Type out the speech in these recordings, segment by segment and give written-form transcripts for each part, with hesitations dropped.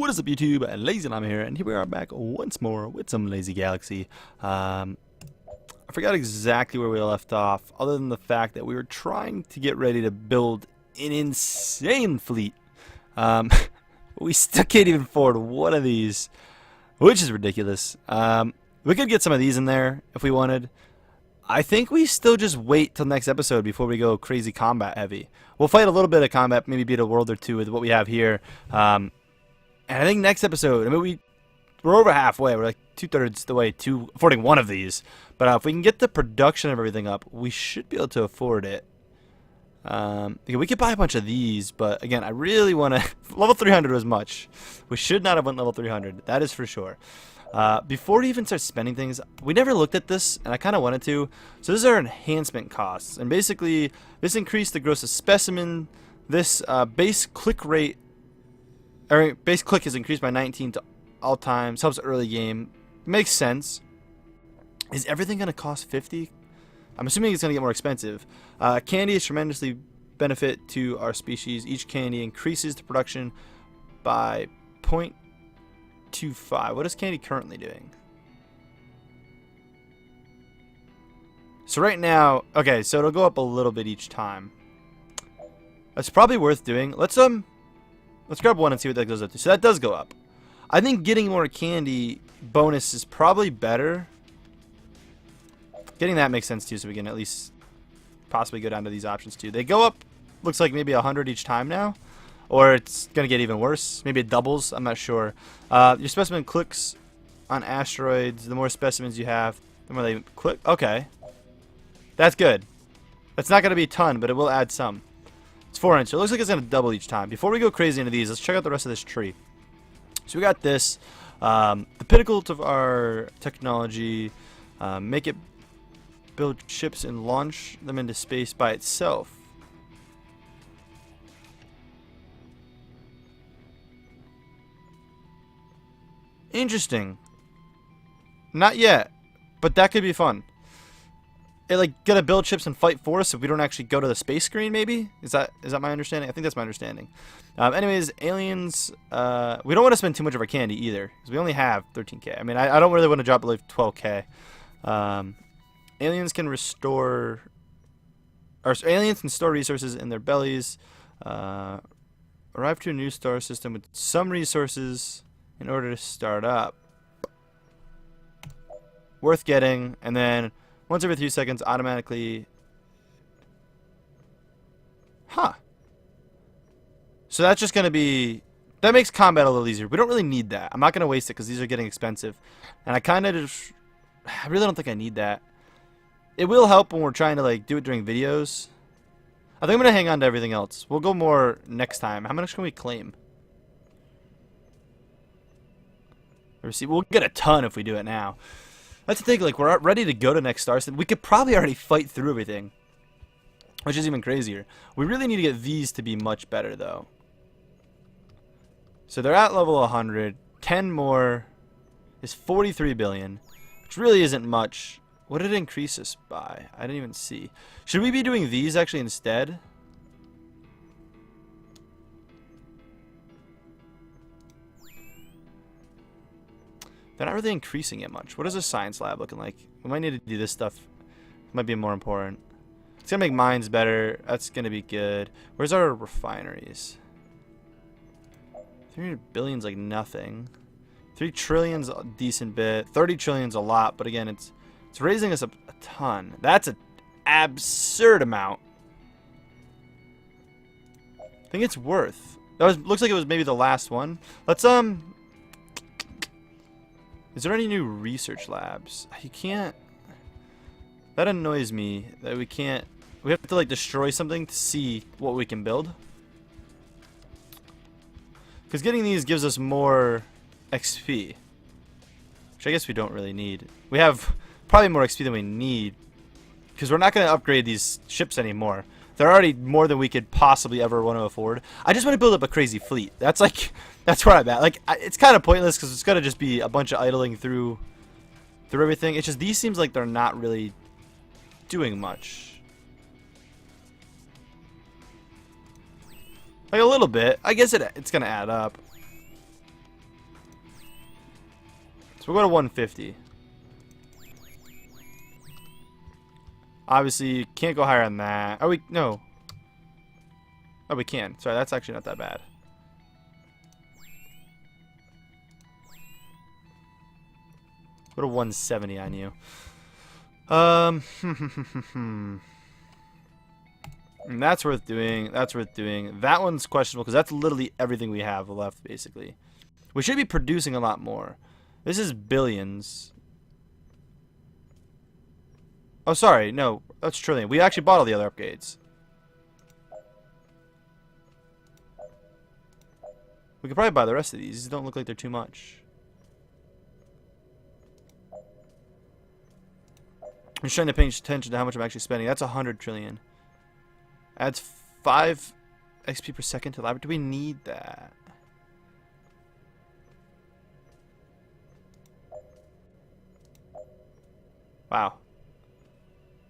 What is up, YouTube? LazeeLlama here, and here we are back once more with some Lazy Galaxy. I forgot exactly where we left off, other than the fact that we were trying to get ready to build an insane fleet. We still can't even afford one of these, which is ridiculous. We could get some of these in there if we wanted. I think we still just wait till next episode before we go crazy combat heavy. We'll fight a little bit of combat, maybe beat a world or two with what we have here. And I think next episode, I mean, we're over halfway. We're like 2/3 the way to affording one of these. But if we can get the production of everything up, we should be able to afford it. We could buy a bunch of these, but again, I really want to... level 300 was much. We should not have went level 300. That is for sure. Before we even start spending things, we never looked at this, and I kind of wanted to. So this is our enhancement costs, and basically this increased the gross of specimen. This base click rate, or base click is increased by 19 to all times. Helps early game. Makes sense. Is everything going to cost 50? I'm assuming it's going to get more expensive. Candy is tremendously benefit to our species. Each candy increases the production by 0.25. What is candy currently doing? So right now, okay, so it'll go up a little bit each time. That's probably worth doing. Let's grab one and see what that goes up to. So that does go up. I think getting more candy bonus is probably better. Getting that makes sense too, so we can at least possibly go down to these options too. They go up, looks like maybe 100 each time now. Or it's going to get even worse. Maybe it doubles. I'm not sure. Your specimen clicks on asteroids. The more specimens you have, the more they click. Okay. That's good. That's not going to be a ton, but it will add some. It's 4 inch. So it looks like it's going to double each time. Before we go crazy into these, let's check out the rest of this tree. So we got this. The pinnacle of our technology. Make it build ships and launch them into space by itself. Interesting. Not yet, but that could be fun. It like gonna build ships and fight for us if we don't actually go to the space screen. Maybe is that my understanding? I think that's my understanding. Anyways, aliens. We don't want to spend too much of our candy either because we only have 13k. I mean, I don't really want to drop below 12k. Aliens can restore, or aliens can store resources in their bellies. Arrive to a new star system with some resources in order to start up. Worth getting, and then once every 3 seconds automatically. Huh. So that's just going to be, that makes combat a little easier. We don't really need that. I'm not going to waste it because these are getting expensive. And I kind of just, I really don't think I need that. It will help when we're trying to like do it during videos. I think I'm going to hang on to everything else. We'll go more next time. How much can we claim? See, we'll get a ton if we do it now. That's the thing, like, we're ready to go to next star system. We could probably already fight through everything, which is even crazier. We really need to get these to be much better, though. So they're at level 100. 10 more is 43 billion, which really isn't much. What did it increase us by? I didn't even see. Should we be doing these, actually, instead? They're not really increasing it much. What is a science lab looking like? We might need to do this stuff. It might be more important. It's going to make mines better. That's going to be good. Where's our refineries? 300 billion's like nothing. 3 trillion's a decent bit. 30 trillion's a lot, but again, it's raising us a ton. That's an absurd amount. I think it's worth. Looks like it was maybe the last one. Let's Is there any new research labs? You can't. That annoys me that we can't. We have to like destroy something to see what we can build. Because getting these gives us more XP, which I guess we don't really need. We have probably more XP than we need because we're not going to upgrade these ships anymore. They're already more than we could possibly ever want to afford. I just want to build up a crazy fleet. That's like, that's where I'm at. Like, it's kind of pointless because it's going to just be a bunch of idling through everything. It's just these seems like they're not really doing much. Like a little bit. I guess it's going to add up. So we'll go to 150. Obviously, you can't go higher than that. Oh, no. Oh, we can. Sorry, that's actually not that bad. Go to 170 on you. And that's worth doing. That's worth doing. That one's questionable because that's literally everything we have left, basically. We should be producing a lot more. This is billions. Oh, sorry. No, that's trillion. We actually bought all the other upgrades. We could probably buy the rest of these. These don't look like they're too much. I'm just trying to pay attention to how much I'm actually spending. That's 100 trillion. Adds 5 XP per second to laboratory. Do we need that? Wow.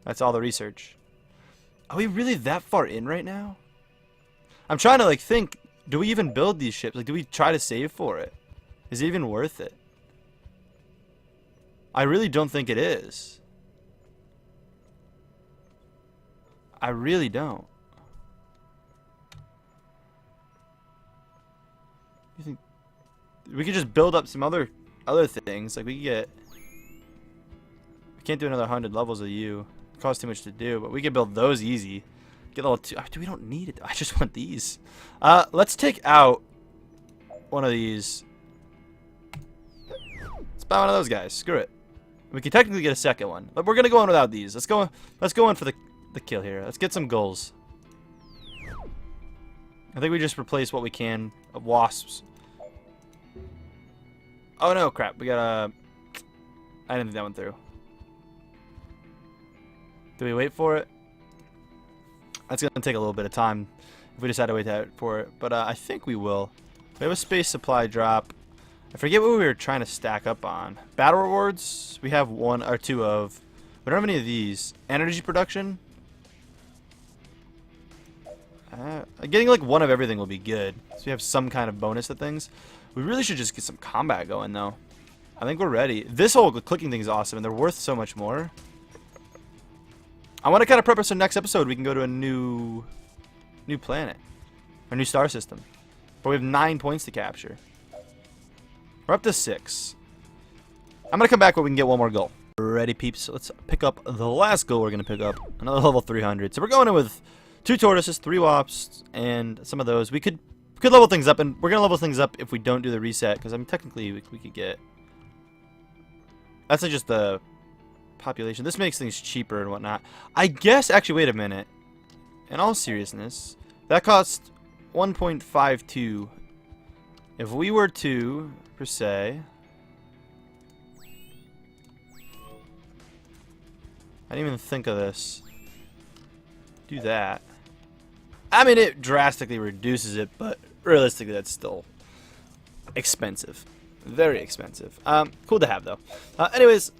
That's all the research. Are we really that far in right now? I'm trying to like think, do we even build these ships? Like, do we try to save for it? Is it even worth it? I really don't think it is. I really don't. You think we could just build up some other things? Like we could get. We can't do another 100 levels of you. It costs too much to do, but we could build those easy. Get level 2. We don't need it. I just want these. Let's take out one of these. Let's buy one of those guys. Screw it. We can technically get a second one, but we're gonna go in without these. Let's go in for the kill here. Let's get some Gulls. I think we just replace what we can of wasps. Oh no, crap. We got a. I didn't think that went through. Do we wait for it? That's gonna take a little bit of time if we decide to wait for it, but I think we will. We have a space supply drop. I forget what we were trying to stack up on. Battle rewards. We have 1 or 2 of. We don't have any of these. Energy production. Getting like 1 of everything will be good. So we have some kind of bonus to things. We really should just get some combat going though. I think we're ready. This whole clicking thing is awesome and they're worth so much more. I want to kind of prep us for next episode. We can go to a new planet. A new star system. But we have 9 points to capture. We're up to 6. I'm going to come back when we can get 1 more goal. Ready, peeps. Let's pick up the last goal we're going to pick up. Another level 300. So we're going in with 2 tortoises, 3 wasps, and some of those. We could level things up, and we're going to level things up if we don't do the reset. Because, I mean, technically, we could get... That's not just the population. This makes things cheaper and whatnot. I guess... Actually, wait a minute. In all seriousness, that costs 1.52. If we were to, per se... I didn't even think of this. Do that. I mean, it drastically reduces it, but realistically, that's still expensive. Very expensive. Cool to have, though. Anyways,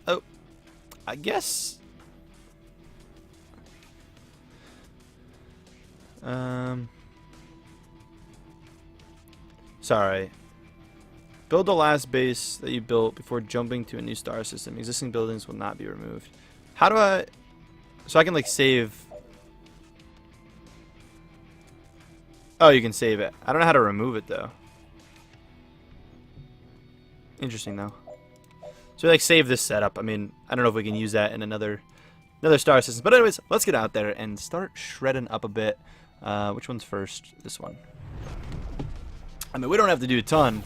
I guess... Sorry. Build the last base that you built before jumping to a new star system. Existing buildings will not be removed. How do I... So I can, like, save... Oh, you can save it. I don't know how to remove it, though. Interesting, though. So, like, save this setup. I mean, I don't know if we can use that in another star system. But anyways, let's get out there and start shredding up a bit. Which one's first? This one. I mean, we don't have to do a ton.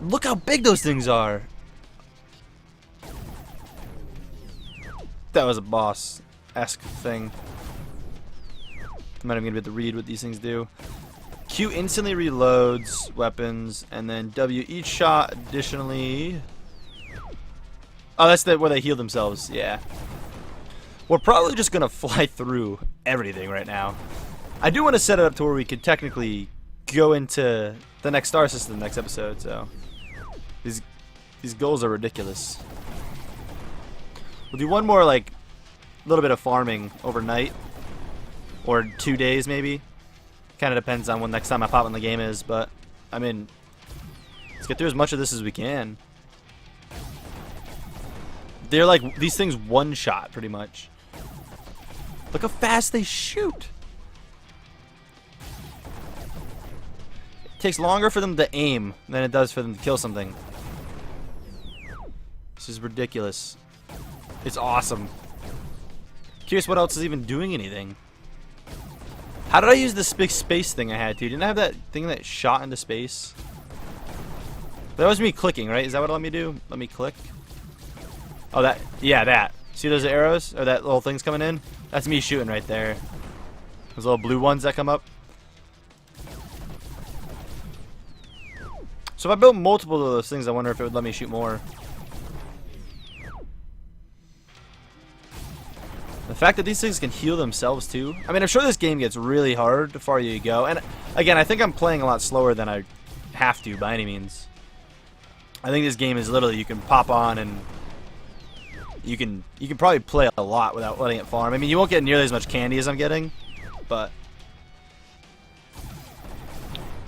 Look how big those things are. That was a boss-esque thing. I'm not even gonna be able to read what these things do. Q instantly reloads weapons, and then W each shot additionally. Oh, that's where they heal themselves. Yeah. We're probably just gonna fly through everything right now. I do want to set it up to where we could technically go into the next star system next episode. So these goals are ridiculous. We'll do one more, like, little bit of farming overnight. Or 2 days, maybe. Kind of depends on when next time I pop in the game is. But, I mean, let's get through as much of this as we can. They're like, these things one-shot, pretty much. Look how fast they shoot. It takes longer for them to aim than it does for them to kill something. This is ridiculous. It's awesome. Curious what else is even doing anything. How did I use this big space thing I had to? Didn't I have that thing that shot into space? That was me clicking, right? Is that what it let me do? Let me click. Oh, that. Yeah, that. See those arrows? Or that little thing's coming in? That's me shooting right there. Those little blue ones that come up. So if I built multiple of those things, I wonder if it would let me shoot more. The fact that these things can heal themselves too. I mean, I'm sure this game gets really hard the farther you go. And again, I think I'm playing a lot slower than I have to by any means. I think this game is literally, you can pop on and you can probably play a lot without letting it farm. I mean, you won't get nearly as much candy as I'm getting, but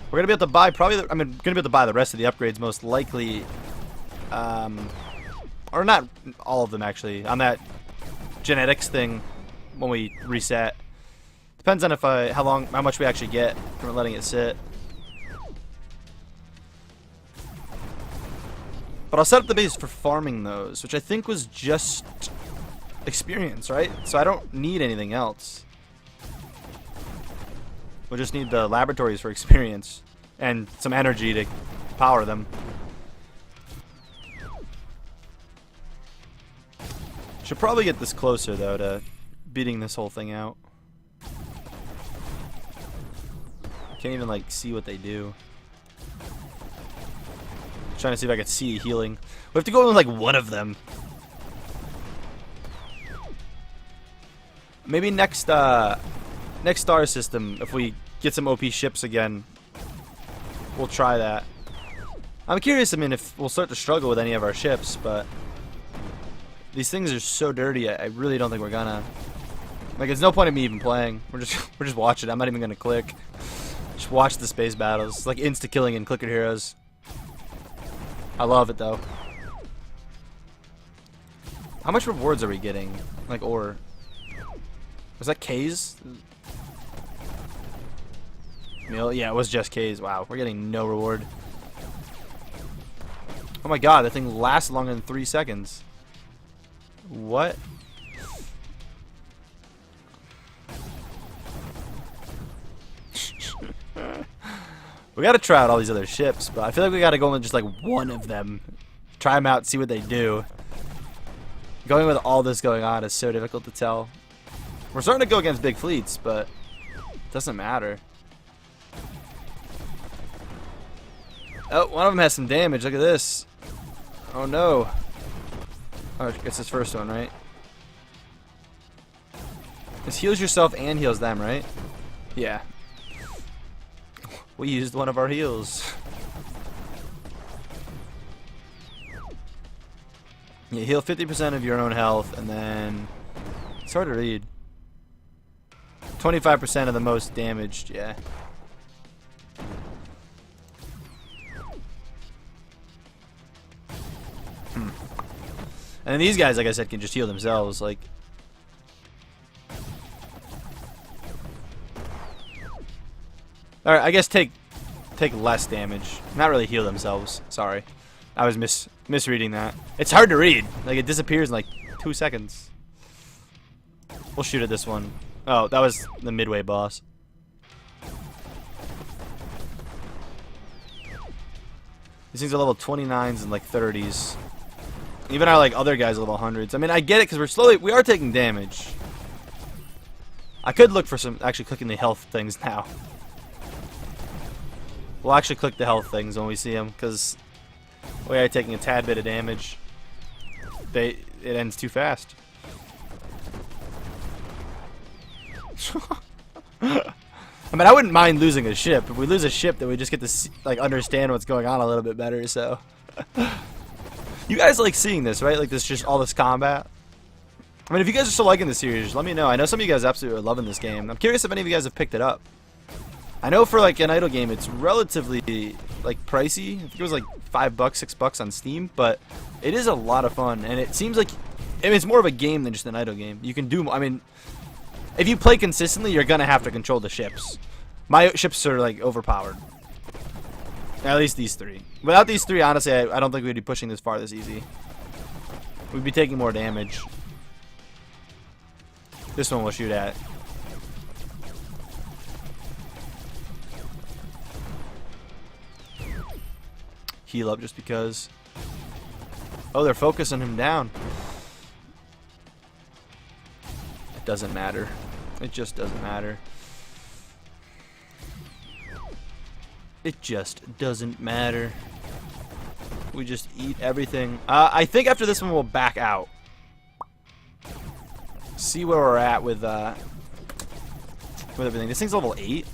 we're gonna be able to buy I'm gonna be able to buy the rest of the upgrades most likely, or not all of them actually, on that genetics thing when we reset. Depends on how much we actually get from letting it sit. But I'll set up the base for farming those, which I think was just experience, right? So I don't need anything else. We'll just need the laboratories for experience and some energy to power them. Should probably get this closer though to beating this whole thing out. Can't even like see what they do. Trying to see if I could see healing. We have to go in with like one of them. Maybe next star system, if we get some OP ships again, we'll try that. I'm curious, I mean, if we'll start to struggle with any of our ships, but these things are so dirty, I really don't think we're gonna. Like, there's no point in me even playing. We're just watching. I'm not even gonna click. Just watch the space battles. It's like insta killing in Clicker Heroes. I love it though. How much rewards are we getting? Like ore. Was that K's? Yeah, it was just K's. Wow, we're getting no reward. Oh my god, that thing lasts longer than 3 seconds. What? We gotta try out all these other ships, but I feel like we gotta go with just like one of them. Try them out, see what they do. Going with all this going on is so difficult to tell. We're starting to go against big fleets, but it doesn't matter. Oh, one of them has some damage. Look at this. Oh no. Oh, it's his first one, right? This heals yourself and heals them, right? Yeah. We used one of our heals. You heal 50% of your own health, and then it's hard to read. 25% of the most damaged, yeah. And then these guys, like I said, can just heal themselves, like. Alright, I guess take less damage. Not really heal themselves. Sorry. I was misreading that. It's hard to read. Like, it disappears in like 2 seconds. We'll shoot at this one. Oh, that was the midway boss. These things are level 29s and like 30s. Even our like other guys are level 100s. I mean, I get it because we are taking damage. I could look for some actually clicking the health things now. We'll actually click the health things when we see them, because we are taking a tad bit of damage. It ends too fast. I mean, I wouldn't mind losing a ship. If we lose a ship, then we just get to see, like, understand what's going on a little bit better. So, you guys like seeing this, right? Like this, just all this combat. I mean, if you guys are still liking the series, let me know. I know some of you guys absolutely are loving this game. I'm curious if any of you guys have picked it up. I know for like an idle game, it's relatively like pricey. I think it was like $5, $6 on Steam, but it is a lot of fun, and it seems like mean, it's more of a game than just an idle game. You can do, I mean, if you play consistently, you're gonna have to control the ships. My ships are like overpowered. At least these three. Without these three, honestly, I don't think we'd be pushing this far this easy. We'd be taking more damage. This one we'll shoot at. Heal up just because. Oh, they're focusing him down. It doesn't matter. It just doesn't matter. It just doesn't matter. We just eat everything. I think after this one we'll back out. See where we're at with everything. This thing's level 8.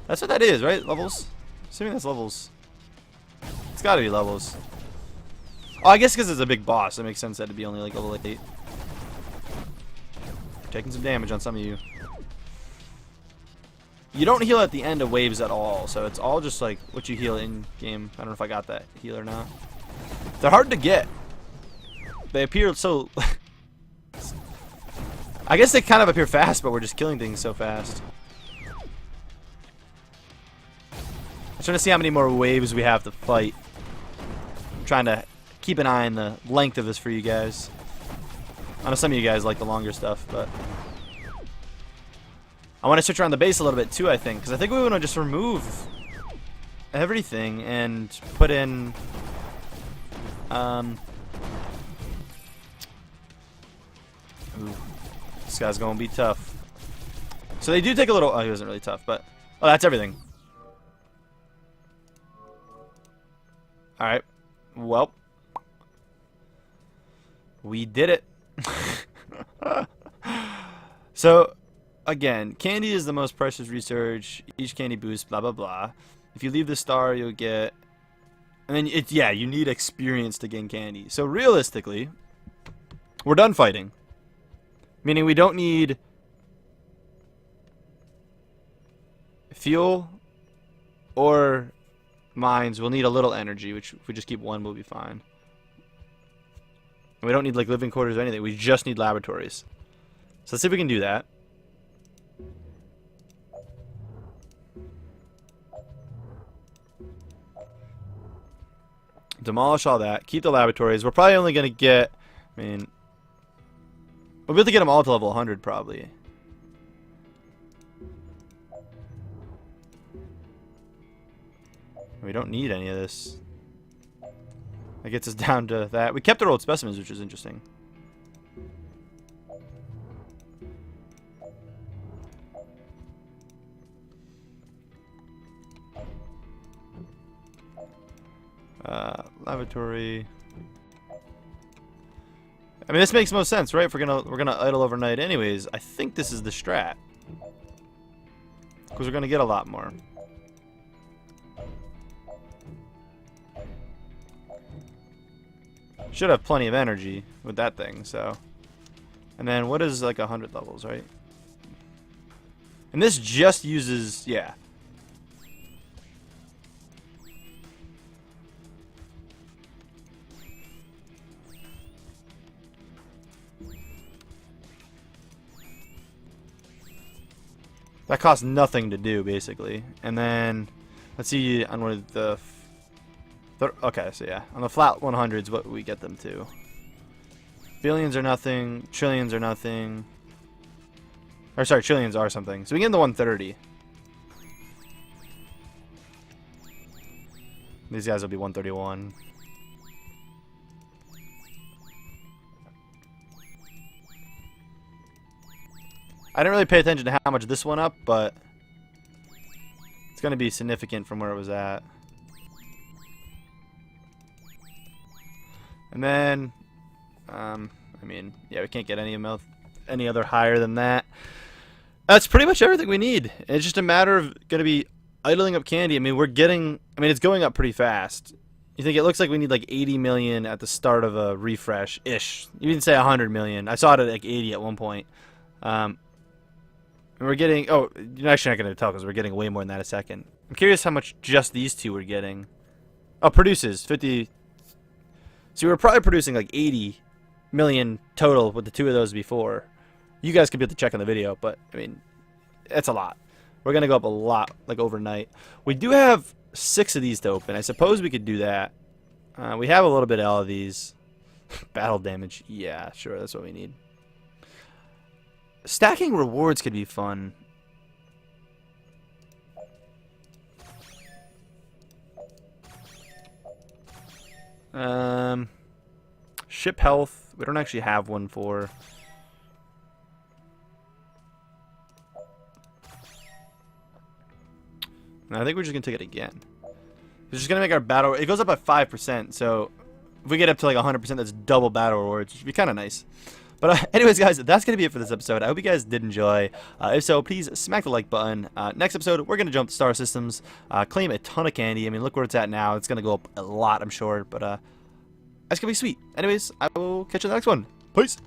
That's what that is, right? Levels? Assuming that's levels. It's gotta be levels. Oh, I guess because it's a big boss, it makes sense that it'd be only like level 8. Taking some damage on some of you. You don't heal at the end of waves at all, so it's all just like what you heal in game. I don't know if I got that heal or not. They're hard to get. They appear so. I guess they kind of appear fast, but we're just killing things so fast. I'm trying to see how many more waves we have to fight. I'm trying to keep an eye on the length of this for you guys. I know some of you guys like the longer stuff, but I want to switch around the base a little bit too, I think, because I think we want to just remove everything and put in ooh, this guy's gonna be tough. So they do take a little. Oh, he wasn't really tough, but oh, that's everything. All right, well, we did it. So again, candy is the most precious research. Each candy boosts blah blah blah. If you leave the star, you'll get, and then it's, yeah, you need experience to gain candy. So realistically, we're done fighting. Meaning we don't need fuel or mines. We'll need a little energy, which if we just keep one, we'll be fine. And we don't need like living quarters or anything. We just need laboratories. So let's see if we can do that. Demolish all that. Keep the laboratories. We're probably only going to get, I mean, we'll be able to get them all to level 100 probably. We don't need any of this. That gets us down to that. We kept our old specimens, which is interesting. Laboratory. I mean, this makes most sense, right? If we're gonna idle overnight, anyways. I think this is the strat because we're gonna get a lot more. Should have plenty of energy with that thing. So, and then what is like 100 levels, right? And this just uses, yeah. That costs nothing to do, basically. And then, let's see on one of the... Okay, so yeah. On the flat 100s, what we get them to. Billions are nothing. Trillions are nothing. Or, sorry, trillions are something. So we get them to 130. These guys will be 131. I didn't really pay attention to how much this went up, but it's going to be significant from where it was at. And then, I mean, yeah, we can't get any other higher than that. That's pretty much everything we need. It's just a matter of going to be idling up candy. I mean, it's going up pretty fast. You think it looks like we need like 80 million at the start of a refresh-ish. You didn't say 100 million. I saw it at like 80 at one point. And we're getting, oh, you're actually not going to tell because we're getting way more than that a second. I'm curious how much just these two are getting. Oh, produces 50. So we're probably producing like 80 million total with the 2 of those before. You guys can be able to check on the video, but I mean, it's a lot. We're gonna go up a lot, like overnight. We do have 6 of these to open. I suppose we could do that. We have a little bit of all of these. Battle damage. Yeah, sure, that's what we need. Stacking rewards could be fun. Ship health. We don't actually have one for. And I think we're just gonna take it again. It's just gonna make our battle. It goes up by 5%. So if we get up to like 100%, that's double battle rewards, which would be kind of nice. But anyways, guys, that's going to be it for this episode. I hope you guys did enjoy. If so, please smack the like button. Next episode, we're going to jump to Star Systems, claim a ton of candy. I mean, look where it's at now. It's going to go up a lot, I'm sure. But that's going to be sweet. Anyways, I will catch you in the next one. Peace.